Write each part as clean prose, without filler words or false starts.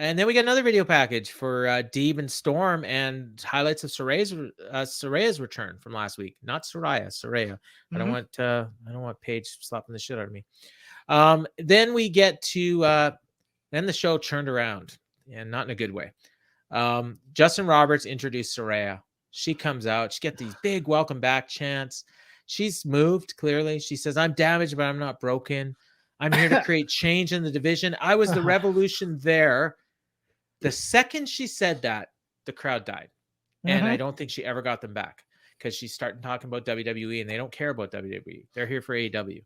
And then we get another video package for Deeb and Storm and highlights of Saraya's return from last week. Not Saraya. I don't want Paige slapping the shit out of me. Then we get to then the show turned around, and not in a good way. Justin Roberts introduced Saraya. She comes out. She gets these big welcome back chants. She's moved, clearly. She says, I'm damaged, but I'm not broken. I'm here to create change in the division. I was the revolution there. The second she said that, the crowd died. And I don't think she ever got them back because she's starting talking about WWE, and they don't care about WWE. They're here for AEW.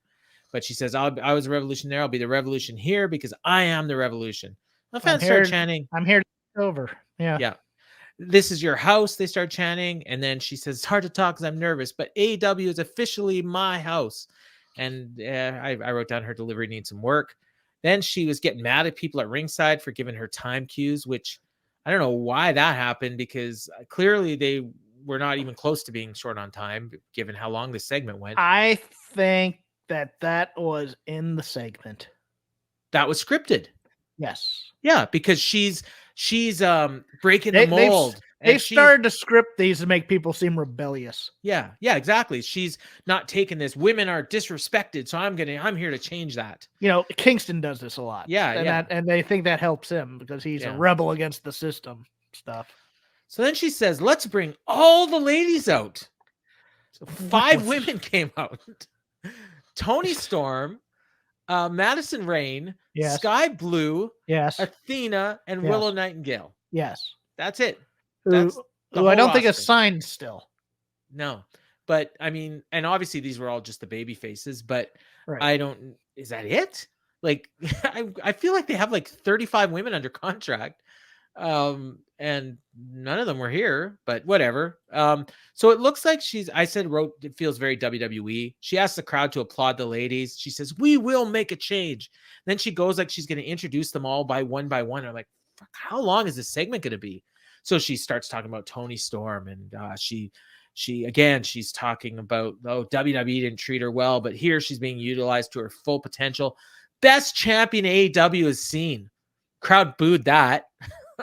But she says, I was a revolution there. I'll be the revolution here because I am the revolution. The fans start chanting. I'm here to take over. Yeah. Yeah. This is your house. They start chanting. And then she says, it's hard to talk because I'm nervous, but AEW is officially my house. And I wrote down her delivery needs some work. Then she was getting mad at people at ringside for giving her time cues, which I don't know why that happened, because clearly they were not even close to being short on time, given how long this segment went. I think that was in the segment. That was scripted. Yes. Yeah, because she's breaking the mold. They started to script these to make people seem rebellious. Yeah, exactly. She's not taking this. Women are disrespected, so I'm here to change that. You know, Kingston does this a lot. Yeah, and they think that helps him because he's a rebel against the system stuff. So then she says, "Let's bring all the ladies out." So 5 women came out: Toni Storm, Madison Rayne, Sky Blue, Athena, and Willow Nightingale. Yes, that's it. Who I don't think is signed still. No, but I mean, and obviously these were all just the baby faces, but is that it? Like, I feel like they have like 35 women under contract. And none of them were here, but whatever. So it looks like it feels very WWE. She asks the crowd to applaud the ladies. She says, we will make a change. Then she goes like she's going to introduce them all by one. I'm like, fuck, how long is this segment going to be? So she starts talking about Toni Storm, and she's talking about, WWE didn't treat her well, but here she's being utilized to her full potential. Best champion AEW has seen. Crowd booed that.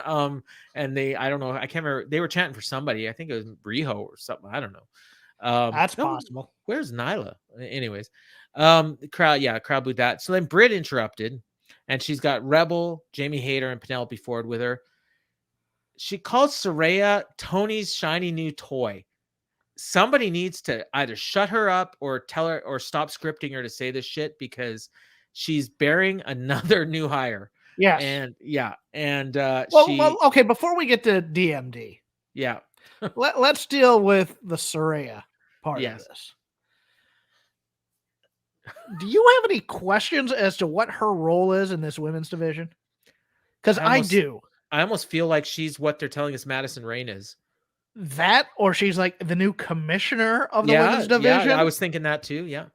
And I don't know, I can't remember. They were chanting for somebody. I think it was Riho or something. I don't know. That's possible. Where's Nyla? Anyways, crowd booed that. So then Britt interrupted, and she's got Rebel, Jamie Hayter, and Penelope Ford with her. She calls Saraya Tony's shiny new toy. Somebody needs to either shut her up or tell her or stop scripting her to say this shit, because she's bearing another new hire. Yes. Okay, before we get to DMD. Yeah. let's deal with the Saraya part of this. Do you have any questions as to what her role is in this women's division? Because I do. I almost feel like she's what they're telling us Madison Rayne is. That, or she's like the new commissioner of the women's division. Yeah, I was thinking that too. Yeah.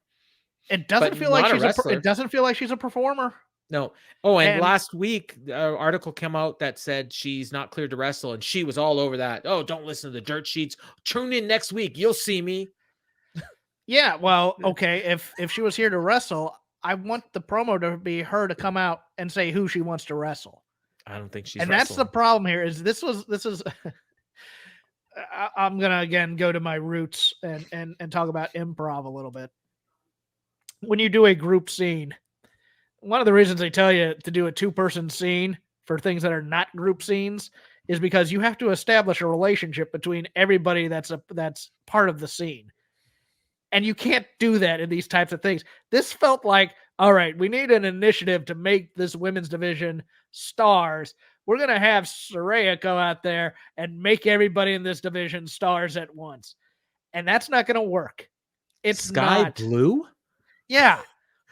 It doesn't feel like she's a performer. No. Oh, and last week, an article came out that said she's not cleared to wrestle, and she was all over that. Oh, don't listen to the dirt sheets. Tune in next week. You'll see me. Yeah, well, okay. If she was here to wrestle, I want the promo to be her to come out and say who she wants to wrestle. I don't think she's. And that's the problem here. Is this is. I'm gonna again go to my roots and talk about improv a little bit. When you do a group scene, one of the reasons they tell you to do a 2-person scene for things that are not group scenes is because you have to establish a relationship between everybody that's part of the scene. And you can't do that in these types of things. This felt like, all right, we need an initiative to make this women's division stars. We're going to have Saraya go out there and make everybody in this division stars at once. And that's not going to work. It's Sky Blue? Yeah.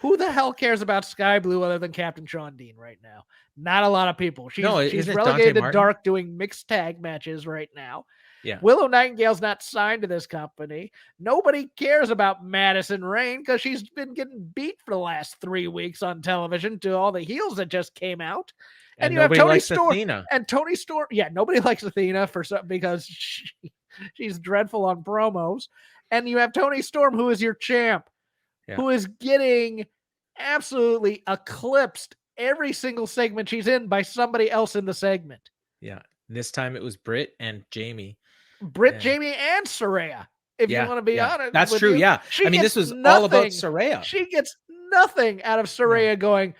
Who the hell cares about Sky Blue other than Captain Sean Dean right now? Not a lot of people. She's relegated to dark doing mixed tag matches right now. Yeah. Willow Nightingale's not signed to this company. Nobody cares about Madison Rayne because she's been getting beat for the last 3 weeks on television to all the heels that just came out. And you have Toni Storm. Athena. And Toni Storm. Yeah, nobody likes Athena because she's dreadful on promos. And you have Toni Storm, who is your champ, who is getting absolutely eclipsed every single segment she's in by somebody else in the segment. Yeah. This time it was Britt and Jamie. Britt, Jamie, and Saraya. If you want to be honest, that's with true. you. Yeah, she I mean, gets this was nothing. all about Saraya. She gets nothing out of Saraya going,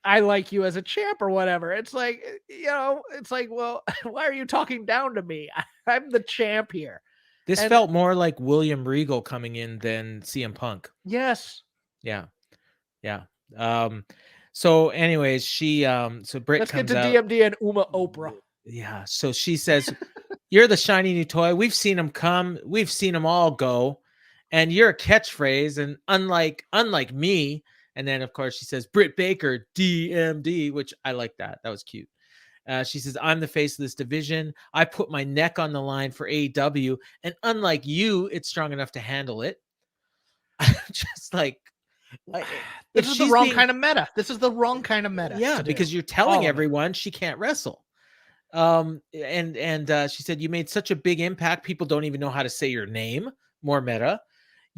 I like you as a champ or whatever. It's like, it's like, well, why are you talking down to me? I'm the champ here. This felt more like William Regal coming in than CM Punk. Yes. Yeah. So anyways, so Britt Let's comes get to out. DMD and Uma Oprah. Yeah. So she says, you're the shiny new toy. We've seen them come. We've seen them all go. And you're a catchphrase. And unlike me. And then, of course, she says, Britt Baker, DMD, which I like that. That was cute. She says, I'm the face of this division. I put my neck on the line for AEW. And unlike you, it's strong enough to handle it. Just like, this is the wrong kind of meta. This is the wrong kind of meta. Yeah, because you're telling everyone she can't wrestle. And she said, you made such a big impact. People don't even know how to say your name. More meta.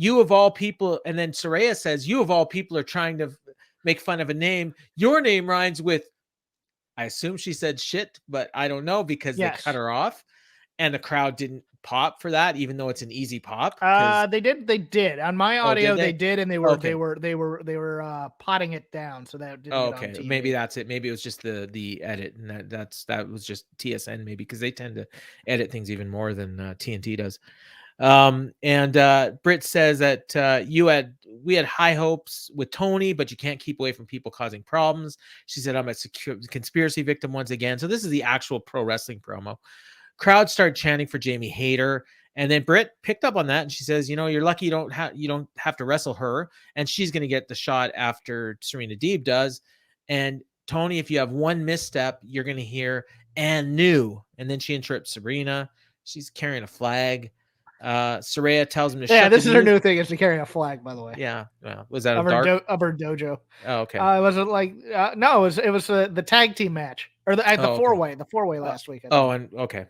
You of all people. And then Saraya says, you of all people are trying to make fun of a name. Your name rhymes with, I assume she said shit, but I don't know because they cut her off and the crowd didn't pop for that, even though it's an easy pop. They did on my audio. They did. And they were potting it down. So that didn't get on TV. Maybe that's it. Maybe it was just the edit. And that was just TSN maybe, because they tend to edit things even more than TNT does. Britt says that we had high hopes with Tony, but you can't keep away from people causing problems. She said, I'm a conspiracy victim once again. So this is the actual pro wrestling promo. Crowd started chanting for Jamie Hayter, and then Britt picked up on that, and she says, you're lucky you don't have to wrestle her, and she's going to get the shot after Serena Deeb does. And Tony, if you have one misstep, you're going to hear and new. And then she interrupts Serena. She's carrying a flag. Saraya tells him to shut. Yeah, this is her new thing, is to carry a flag, by the way. Yeah. Well, was that of her dojo? Oh, okay. Was it like no, it was the tag team match, or the four-way last week. Okay.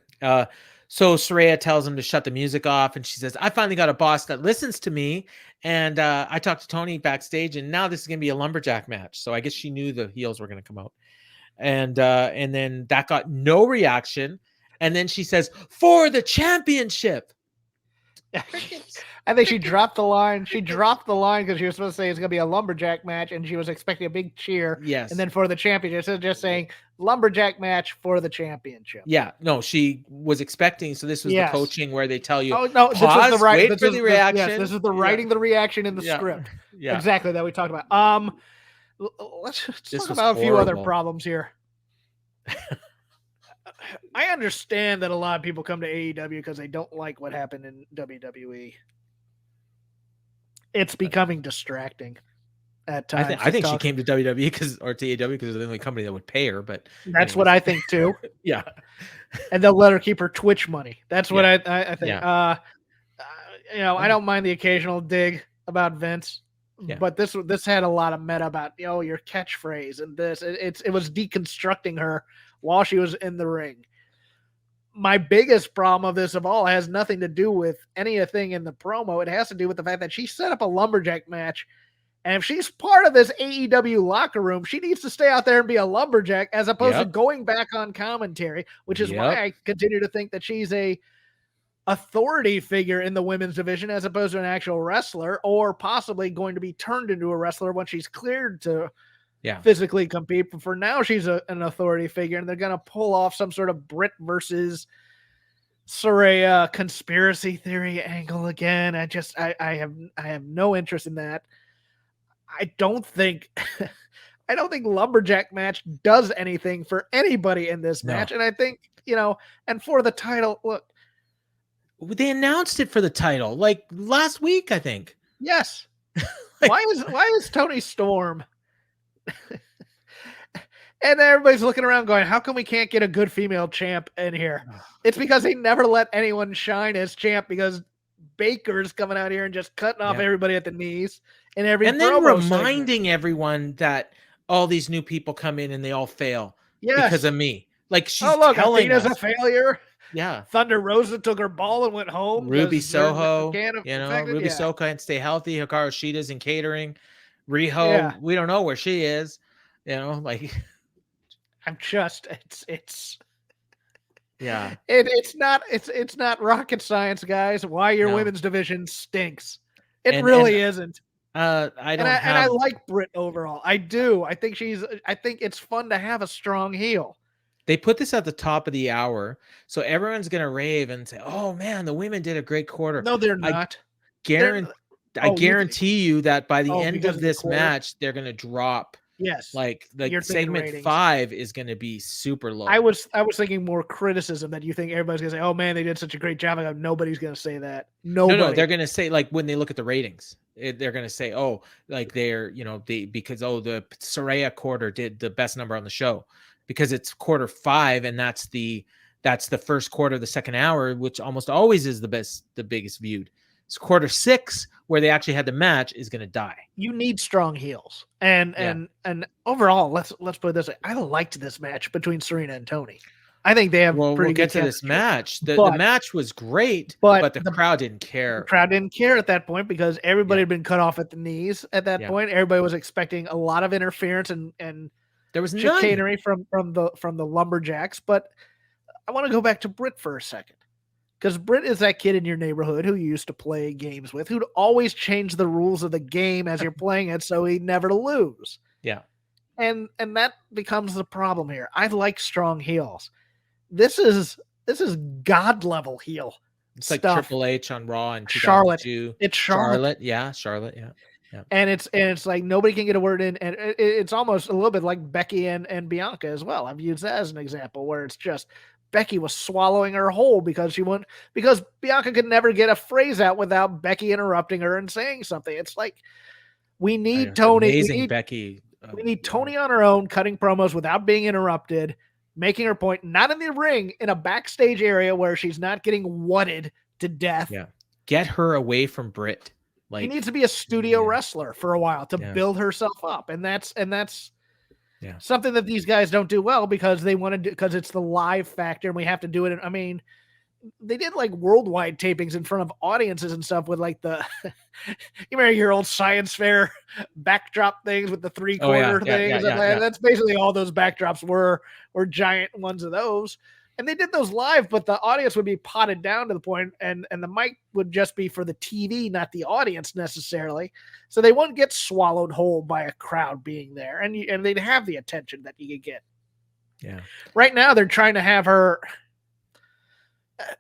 So Saraya tells him to shut the music off, and she says, I finally got a boss that listens to me. And I talked to Tony backstage, and now this is going to be a lumberjack match. So I guess she knew the heels were going to come out. And then that got no reaction. And then she says, for the championship. I think she dropped the line. She dropped the line because she was supposed to say it's going to be a lumberjack match, and she was expecting a big cheer. Yes. And then for the championship, instead of just saying lumberjack match for the championship. Yeah. No, she was expecting. So this was the coaching where they tell you, oh no, pause, this is the wait for the reaction. Yes, this is the writing the reaction in the script. Yeah. Exactly that we talked about. Let's talk about a few other problems here. I understand that a lot of people come to AEW because they don't like what happened in WWE. It's becoming distracting at times. I think she came to WWE or to AEW because they're the only company that would pay her. But that's what I think too. Yeah, and they'll let her keep her Twitch money. That's what I think. Yeah. I don't mind the occasional dig about Vince. Yeah. But this had a lot of meta about your catchphrase and this. It was deconstructing her while she was in the ring. My biggest problem of this of all has nothing to do with anything in the promo. It has to do with the fact that she set up a lumberjack match. And if she's part of this AEW locker room, she needs to stay out there and be a lumberjack as opposed to going back on commentary, which is why I continue to think that she's a authority figure in the women's division as opposed to an actual wrestler, or possibly going to be turned into a wrestler when she's cleared to physically compete. But for now, she's an authority figure, and they're going to pull off some sort of Britt versus Saraya conspiracy theory angle again. I have no interest in that. I don't think lumberjack match does anything for anybody in this match. And I think, and for the title, look, they announced it for the title like last week, I think. Yes. Why is Tony Storm? And everybody's looking around going, how come we can't get a good female champ in here? It's because they never let anyone shine as champ, because Baker's coming out here and just cutting off everybody at the knees and then reminding everyone that all these new people come in and they all fail because of me. Like, she's telling us Athena's a failure. Yeah. Thunder Rosa took her ball and went home. Ruby Soho, Ruby Soho can't stay healthy. Hikaru Shida's in catering. Riho, we don't know where she is. You know, like it's yeah. it's not rocket science, guys. Why your No. women's division stinks. It And really isn't. I And don't I have like Britt overall. I do. I think it's fun to have a strong heel. they put this at the top of the hour, so everyone's gonna rave and say, "Oh man, the women did a great quarter." No, they're I not. They're guarantee I oh, you think guarantee you that by the end because of of the this quarter? match, they're gonna drop. Yes. Like You're thinking segment ratings. 5 is gonna be super low. I was thinking more criticism that you think everybody's gonna say, "Oh man, they did such a great job." I go, nobody's gonna say that. Nobody. No, they're gonna say like when they look at the ratings, they're gonna say, "Oh, like they're because the Saraya quarter did the best number on the show because it's quarter 5 and that's the first quarter of the second hour, which almost always is the biggest viewed. It's quarter 6 where they actually had the match is gonna die. You need strong heels, and overall, let's put it this way: I liked this match between Serena and Tony. I think they have Well, we'll pretty get good to this chemistry. match. The But match was great, but but the crowd didn't the care. crowd didn't care at that point because everybody Yeah. had been cut off at the knees at that Yeah. point. Everybody was expecting a lot of interference and There was none. chicanery from the Lumberjacks. But I want to go back to Britt for a second. Because Britt is that kid in your neighborhood who you used to play games with, who'd always change the rules of the game as you're playing it so he'd never lose. Yeah. And that becomes the problem here. I like strong heels. This is god level heel. It's like stuff. Triple H on Raw and Charlotte. 2002. It's Charlotte. Yeah, Charlotte. Yeah. Yeah. And it's like nobody can get a word in, and it's almost a little bit like Becky and Bianca as well. I've used that as an example where it's just Becky was swallowing her whole because Bianca could never get a phrase out without Becky interrupting her and saying something. It's like we need Tony. Amazing Becky. We need Tony on her own, cutting promos without being interrupted, making her point, not in the ring, in a backstage area where she's not getting wutted to death. Yeah. Get her away from Britt. Like, she needs to be a studio wrestler for a while to build herself up. And that's something that these guys don't do well because they want to do, because it's the live factor and we have to do it. I mean, they did like worldwide tapings in front of audiences and stuff with like the, you remember your old science fair backdrop things with the 3/4 things. That's basically all those backdrops were giant ones of those. And they did those live, but the audience would be potted down to the point, and the mic would just be for the TV, not the audience necessarily. So they wouldn't get swallowed whole by a crowd being there, and they'd have the attention that you could get. Yeah. Right now, they're trying to have her.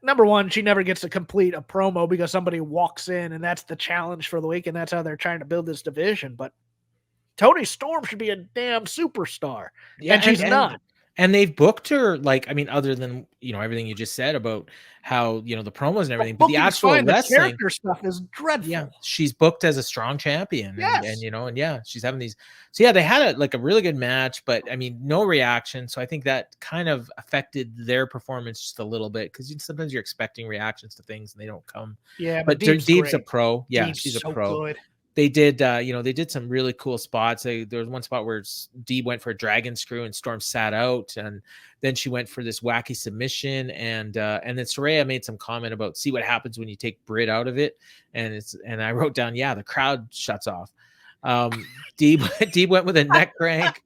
Number one, she never gets to complete a promo because somebody walks in, and that's the challenge for the week, and that's how they're trying to build this division. But Toni Storm should be a damn superstar, and she's not. And they've booked her, like, I mean, other than, everything you just said about how, the promos and everything, but the actual wrestling. The character stuff is dreadful. Yeah, she's booked as a strong champion. Yes. And she's having these. So, yeah, they had a really good match, but, I mean, no reaction. So I think that kind of affected their performance just a little bit because sometimes you're expecting reactions to things and they don't come. Yeah, but Deeb's a pro. Yeah, Deeb's she's so a pro. Good. They did, they did some really cool spots. There was one spot where Deeb went for a dragon screw and Storm sat out, and then she went for this wacky submission, and then Saraya made some comment about see what happens when you take Britt out of it, and I wrote down, yeah, the crowd shuts off. Deeb went with a neck crank.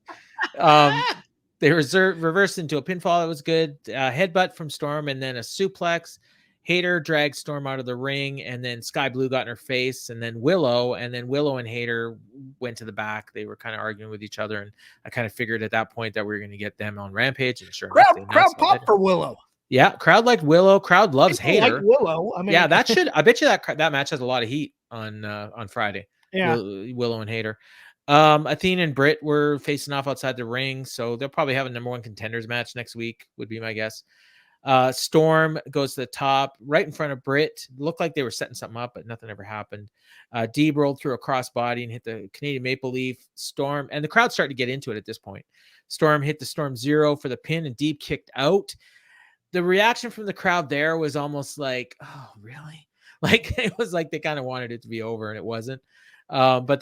They reversed into a pinfall. That was good. Headbutt from Storm, and then a suplex. Hayter dragged Storm out of the ring, and then Sky Blue got in her face, and then Willow and Hayter went to the back. They were kind of arguing with each other, and I kind of figured at that point that we were going to get them on Rampage. And sure, crowd pop for Willow. Yeah, crowd liked Willow. Crowd loves Hayter. Like Willow. I mean, yeah, I bet you that match has a lot of heat on Friday. Yeah, Willow and Hayter. Athena and Britt were facing off outside the ring, so they'll probably have a number 1 contenders match next week. Would be my guess. Storm goes to the top right in front of Britt. Looked like they were setting something up, but nothing ever happened. Deeb rolled through a crossbody and hit the Canadian Maple Leaf. Storm, and the crowd started to get into it at this point. Storm hit the Storm Zero for the pin, and Deeb kicked out. The reaction from the crowd there was almost like, oh, really? Like, it was like they kind of wanted it to be over, and it wasn't. But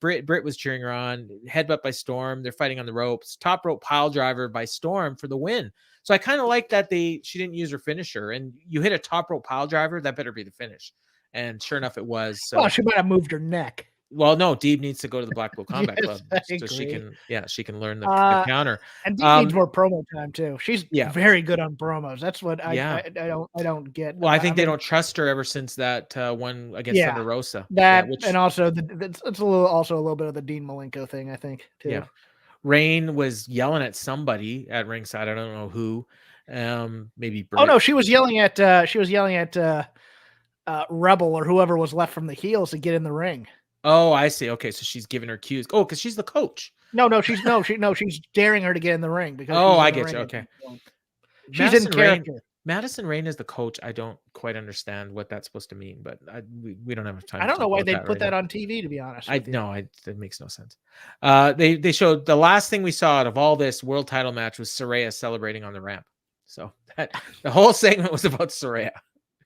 Britt was cheering her on. Headbutt by Storm. They're fighting on the ropes. Top rope pile driver by Storm for the win. So I kind of like that she didn't use her finisher, and you hit a top rope pile driver, that better be the finish. And sure enough, it was. So she might have moved her neck. Well, no, Deeb needs to go to the Blackpool Combat Yes, Club I so she agree. can learn the counter. And Deeb needs more promo time too. She's Yeah. very good on promos. That's what I don't get. Well, I think they don't trust her ever since that one against Thunder Rosa. That and also it's a little bit of the Dean Malenko thing, I think, too. Yeah. Rain was yelling at somebody at ringside. I don't know who. Maybe Britt. Oh no, she was yelling at Rebel or whoever was left from the heels to get in the ring. Oh, I see. Okay, so she's giving her cues. Oh, because she's the coach. She's daring her to get in the ring because I get you. Okay. She's in character. Madison Rain is the coach. I don't quite understand what that's supposed to mean, but we don't have time. I don't know why they put that on TV, to be honest. It makes no sense. They showed the last thing we saw out of all this world title match was Saraya celebrating on the ramp. So the whole segment was about Saraya.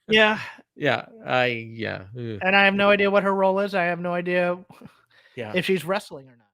Yeah. Yeah. And I have no idea what her role is. I have no idea if she's wrestling or not.